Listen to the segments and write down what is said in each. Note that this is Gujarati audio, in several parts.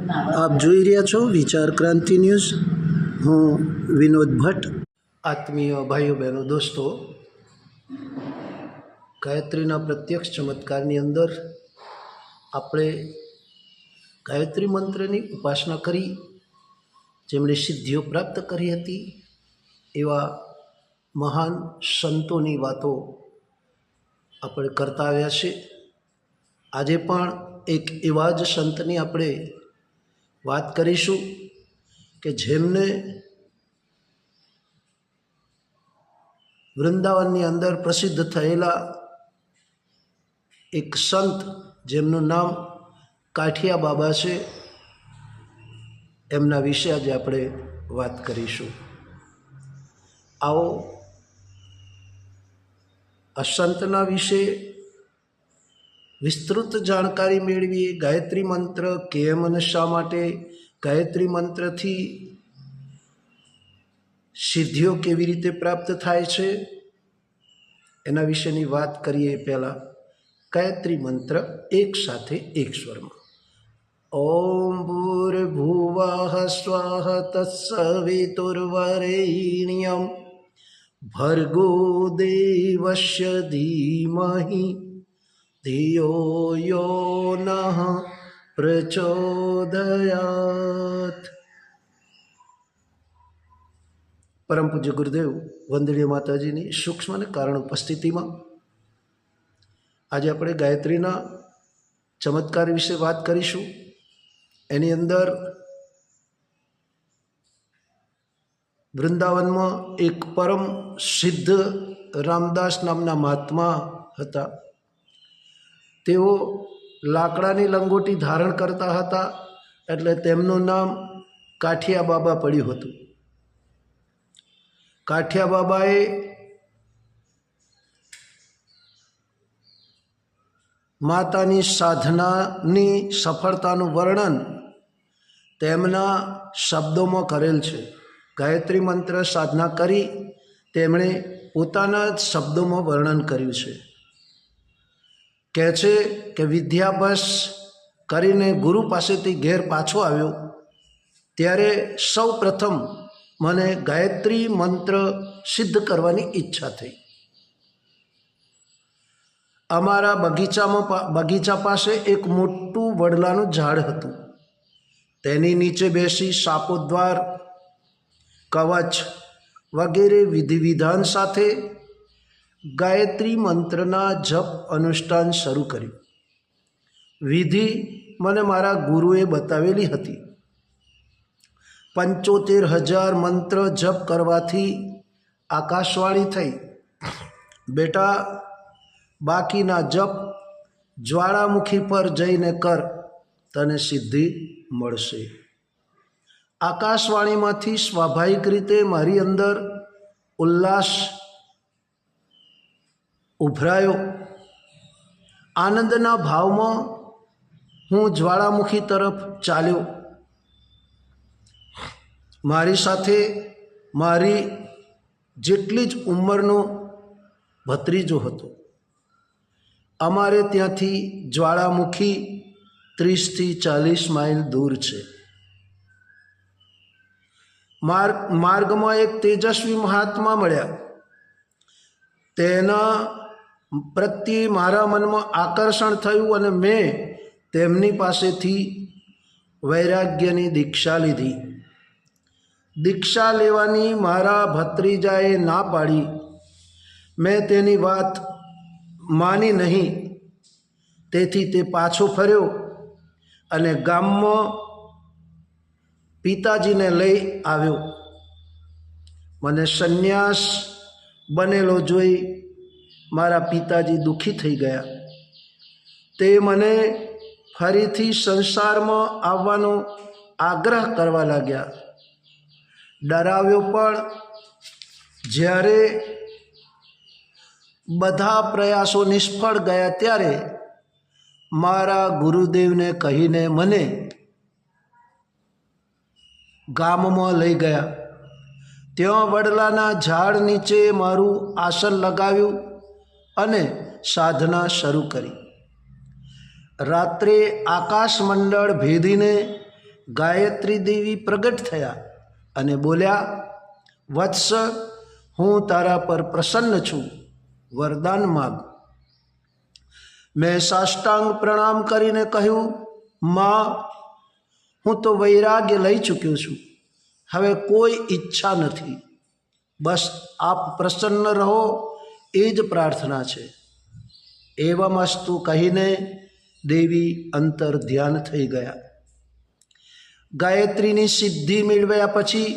આપ જોઈ રહ્યા છો વિચાર ક્રાંતિ ન્યૂઝ। હું વિનોદ ભટ્ટ। આત્મીય ભાઈઓ બહેનો દોસ્તો, ગાયત્રીના પ્રત્યક્ષ ચમત્કારની અંદર આપણે ગાયત્રી મંત્રની ઉપાસના કરી, જેમણે સિદ્ધિઓ પ્રાપ્ત કરી હતી એવા મહાન સંતોની વાતો આપણે કરતા આવ્યા છે। આજે પણ એક એવા જ સંતની આપણે વાત કરીશું કે જેમને વૃંદાવનની અંદર પ્રસિદ્ધ થયેલા એક સંત, જેમનું નામ કાઠિયા બાબા છે, એમના વિશે આજે આપણે વાત કરીશું। આવો આ સંતના વિશે વિસ્તૃત જાણકારી મેળવીએ। ગાયત્રી મંત્ર કેમ અને શા માટે, ગાયત્રી મંત્રથી સિદ્ધિઓ કેવી રીતે પ્રાપ્ત થાય છે, એના વિશેની વાત કરીએ। પહેલાં ગાયત્રી મંત્ર એક સાથે એક સ્વરમાં। ઓમ ભૂર્ભુવઃ સ્વઃ તત્સવિતુર્વરેણ્યં ભર્ગો દેવસ્ય ધીમહિ ધિયો યો નઃ પ્રચોદયાત। પરમ પૂજ્ય ગુરુદેવ વંદનીય માતાજીની સૂક્ષ્મ અને કારણ ઉપસ્થિતિમાં આજે આપણે ગાયત્રીના ચમત્કાર વિશે વાત કરીશું। એની અંદર વૃંદાવનમાં એક પરમ સિદ્ધ રામદાસ નામના મહાત્મા હતા। તેઓ લાકડાની લંગોટી ધારણ કરતા હતા, એટલે તેમનું નામ કાઠિયા બાબા પડ્યું હતું। કાઠિયા બાબાએ માતાની સાધનાની સફળતાનું વર્ણન તેમના શબ્દોમાં કરેલ છે। ગાયત્રી મંત્ર સાધના કરી તેમણે પોતાના જ શબ્દોમાં વર્ણન કર્યું છે। કહે છે કે વિદ્યાભ્યાસ કરીને ગુરુ પાસેથી ઘેર પાછો આવ્યો ત્યારે સૌ પ્રથમ મને ગાયત્રી મંત્ર સિદ્ધ કરવાની ઈચ્છા થઈ। અમારા બગીચા પાસે એક મોટું વડલાનું ઝાડ હતું। તેની નીચે બેસી શાપોદ્વાર, કવચ વગેરે વિધિ વિધાન સાથે ગાયત્રી મંત્રના જપ અનુષ્ઠાન શરૂ કર્યું। વિધિ મને મારા ગુરુએ બતાવેલી હતી। 75,000 મંત્ર જપ કરવાથી આકાશવાણી થઈ, બેટા, બાકીના જપ જ્વાળામુખી પર જઈને કર, તને સિદ્ધિ મળશે। આકાશવાણીમાંથી સ્વાભાવિક રીતે મારી અંદર ઉલ્લાસ ઉભરાયો। આનંદના ભાવમાં હું જ્વાળામુખી તરફ ચાલ્યો। મારી સાથે મારી જેટલી જ ઉંમરનો ભત્રીજો હતો। અમારે ત્યાંથી જ્વાળામુખી 30થી 40 માઇલ દૂર છે। માર્ગમાં એક તેજસ્વી મહાત્મા મળ્યા। તેના પ્રત્યે મારા મનમાં આકર્ષણ થયું અને મેં તેમની પાસેથી વૈરાગ્યની દીક્ષા લીધી। દીક્ષા લેવાની મારા ભત્રીજાએ ના પાડી। મેં તેની વાત માની નહીં, તેથી તે પાછો ફર્યો અને ગામમાં પિતાજીને લઈ આવ્યો। મને સંન્યાસ બનેલો જોઈ મારા પિતાજી દુઃખી થઈ ગયા। તે મને ફરીથી સંસારમાં આવવાનો આગ્રહ કરવા લાગ્યા। ડરાવ્યો, પણ જ્યારે બધા પ્રયાસો નિષ્ફળ ગયા ત્યારે મારા ગુરુદેવને કહીને મને ગામમાં લઈ ગયા। ત્યાં વડલાના ઝાડ નીચે મારું આસન લગાવ્યું અને સાધના શરૂ કરી। રાત્રે આકાશમંડળ ભેદીને ગાયત્રી દેવી પ્રગટ થયા અને બોલ્યા, વત્સ, હું તારા પર પ્રસન્ન છું, વરદાન માગ. મેં સાષ્ટાંગ પ્રણામ કરીને કહ્યું, માં, હું તો વૈરાગ્ય લઈ ચૂક્યો છું, હવે કોઈ ઈચ્છા નથી, બસ આપ પ્રસન્ન રહો એ જ પ્રાર્થના છે. એવમસ્તુ કહીને દેવી અંતર ધ્યાન થઈ ગયા. ગાયત્રીની સિદ્ધિ મેળવ્યા પછી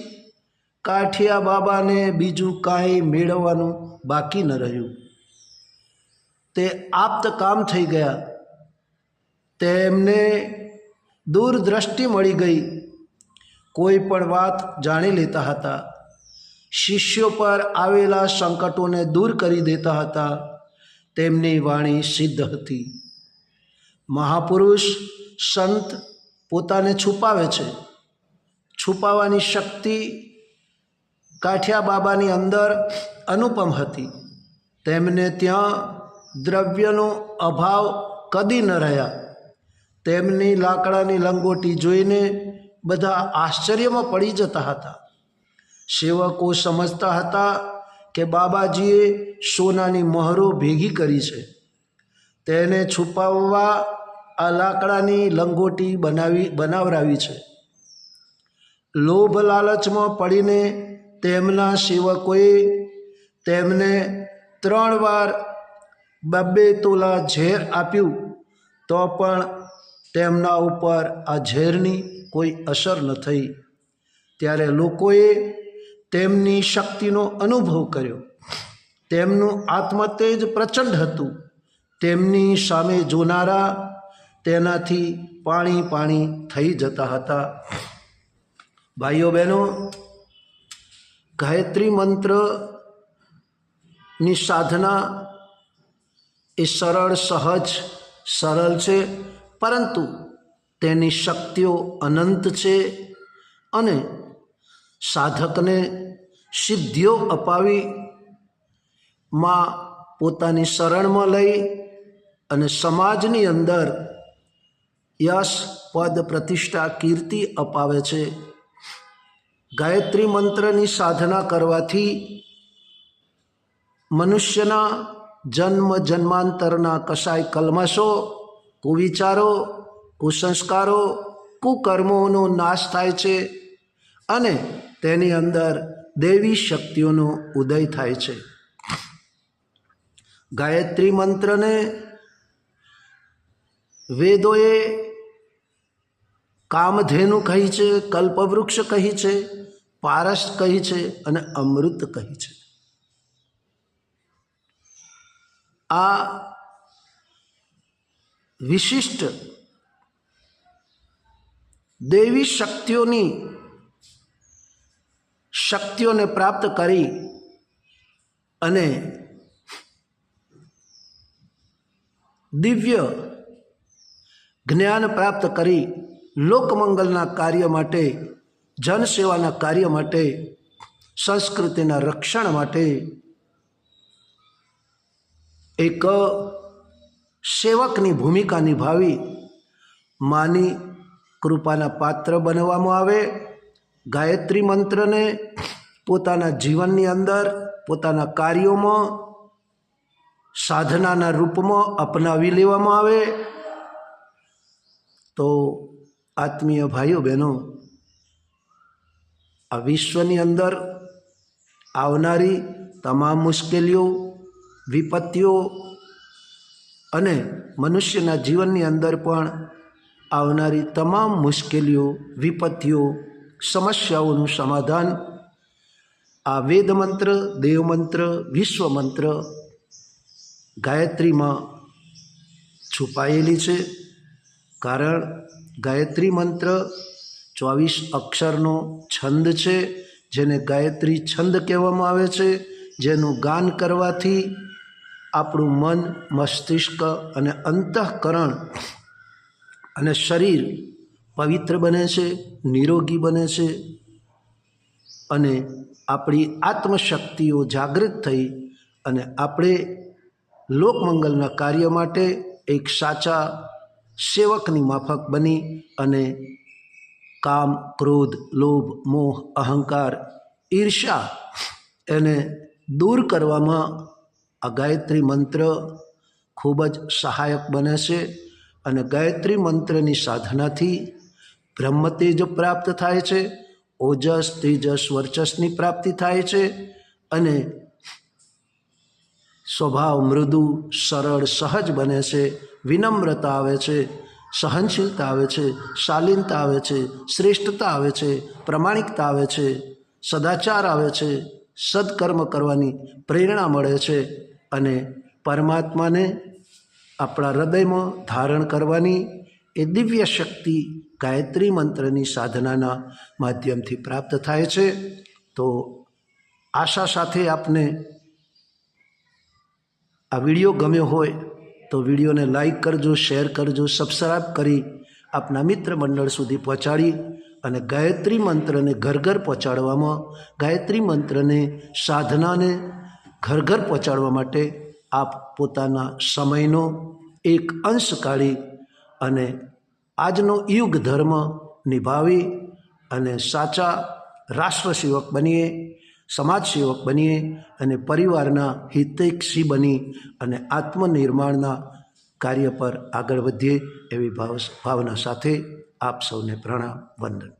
કાઠિયા બાબાને બીજું કાંઈ મેળવવાનું બાકી ન રહ્યું. તે આપ્ત કામ થઈ ગયા. તેમને દૂરદ્રષ્ટિ મળી ગઈ, કોઈ પણ વાત જાણી લેતા હતા, શિષ્યો પર આવેલા સંકટોને દૂર કરી દેતા હતા. તેમની વાણી સિદ્ધ હતી. મહાપુરુષ સંત પોતાને છુપાવે છે. છુપાવવાની શક્તિ કાઠિયા બાબાની અંદર અનુપમ હતી. તેમને ત્યાં દ્રવ્યનો અભાવ કદી ન રહ્યા. તેમની લાકડાની લંગોટી જોઈને બધા આશ્ચર્યમાં પડી જતા હતા. સેવકો સમજતા હતા કે બાબાજીએ સોનાની મહોરો ભેગી કરી છે. તેને છુપાવવા આ લાકડાની લંગોટી બનાવરાવી છે. લોભ લાલચમાં પડીને તેમના સેવકોએ તેમને 3 વાર 2 તોલા ઝેર આપ્યું, તો પણ તેમના ઉપર આ ઝેરની કોઈ અસર ન થઈ. ત્યારે લોકોએ તેમની શક્તિનો અનુભવ કર્યો. તેમનું આત્મતેજ પ્રચંડ હતું. તેમની સામે જોનારા તેનાથી પાણી થઈ જતા હતા. ભાઈઓ બહેનો, ગાયત્રી મંત્રની સાધના એ સરળ, સહજ, સરળ છે, પરંતુ તેની શક્તિઓ અનંત છે અને સાધકને સિદ્ધિઓ અપાવી માં પોતાની શરણમાં લઈ અને સમાજની અંદર યશ, પદ, પ્રતિષ્ઠા, કીર્તિ અપાવે છે. ગાયત્રી મંત્રની સાધના કરવાથી મનુષ્યના જન્મ જન્માંતરના કસાય કલ્મશો, કુવિચારો, કુસંસ્કારો, કુકર્મોનો નાશ થાય છે અને તેની અંદર દૈવી શક્તિઓનો ઉદય થાય છે. ગાયત્રી મંત્રને વેદોએ કામધેનુ કહી છે, કલ્પવૃક્ષ કહી છે, પારસ કહી છે અને અમૃત કહી છે. આ વિશિષ્ટ દૈવી શક્તિઓને પ્રાપ્ત કરી અને દિવ્ય જ્ઞાન પ્રાપ્ત કરી લોકમંગલના કાર્ય માટે, જનસેવાના કાર્ય માટે, સંસ્કૃતિના રક્ષણ માટે એક સેવકની ભૂમિકા નિભાવી માની કૃપાના પાત્ર બનવામાં આવે. ગાયત્રી મંત્રને પોતાના જીવનની અંદર, પોતાના કાર્યોમાં સાધનાના રૂપમાં અપનાવી લેવામાં આવે તો આત્મીય ભાઈઓ બહેનો, આ વિશ્વની અંદર આવનારી તમામ મુશ્કેલીઓ, વિપત્તિઓ અને મનુષ્યના જીવનની અંદર પણ આવનારી તમામ મુશ્કેલીઓ, વિપત્તિઓ, સમસ્યાઓનું સમાધાન આ વેદ મંત્ર, દેવ મંત્ર, વિશ્વ મંત્ર ગાયત્રીમાં છુપાયેલી છે. કારણ ગાયત્રી મંત્ર 24 અક્ષરનો છંદ છે, જેને ગાયત્રી છંદ કહેવામાં આવે છે, જેનું ગાન કરવાથી આપણું મન, મસ્તિષ્ક અને અંતઃકરણ અને શરીર પવિત્ર બને છે, નિરોગી બને છે અને આપણી આત્મશક્તિઓ જાગૃત થઈ અને આપણે લોકમંગલના કાર્ય માટે એક સાચા સેવકની માફક બની અને કામ, ક્રોધ, લોભ, મોહ, અહંકાર, ઈર્ષા એને દૂર કરવામાં આ ગાયત્રી મંત્ર ખૂબ જ સહાયક બને છે. અને ગાયત્રી મંત્રની સાધનાથી બ્રહ્મતેજ પ્રાપ્ત થાય છે, ઓજસ, તેજસ, વર્ચસની પ્રાપ્તિ થાય છે અને સ્વભાવ મૃદુ, સરળ, સહજ બને છે. વિનમ્રતા આવે છે, સહનશીલતા આવે છે, શાલીનતા આવે છે, શ્રેષ્ઠતા આવે છે, પ્રમાણિકતા આવે છે, સદાચાર આવે છે, સદકર્મ કરવાની પ્રેરણા મળે છે અને પરમાત્માને આપણા હૃદયમાં ધારણ કરવાની એ દિવ્ય શક્તિ ગાયત્રી મંત્રની સાધનાના માધ્યમથી પ્રાપ્ત થાય છે. તો આશા સાથે આપને આ વિડીયો ગમ્યો હોય તો વિડીયોને લાઈક કરજો, શેર કરજો, સબસ્ક્રાઈબ કરી આપના મિત્ર મંડળ સુધી પહોંચાડી અને ગાયત્રી મંત્રને ઘર ઘર પહોંચાડવામાં, ગાયત્રી મંત્રને સાધનાને ઘર ઘર પહોંચાડવા માટે આપ પોતાના સમયનો એક અંશ કાઢી અને આજનો યુગ ધર્મ નિભાવી અને સાચા રાષ્ટ્ર સેવક બનીએ, સમાજ સેવક બનીએ અને પરિવારના હિતૈષી બની અને આત્મનિર્માણના કાર્ય પર આગળ વધીએ એવી ભાવના સાથે આપ સૌને પ્રણામ, વંદન.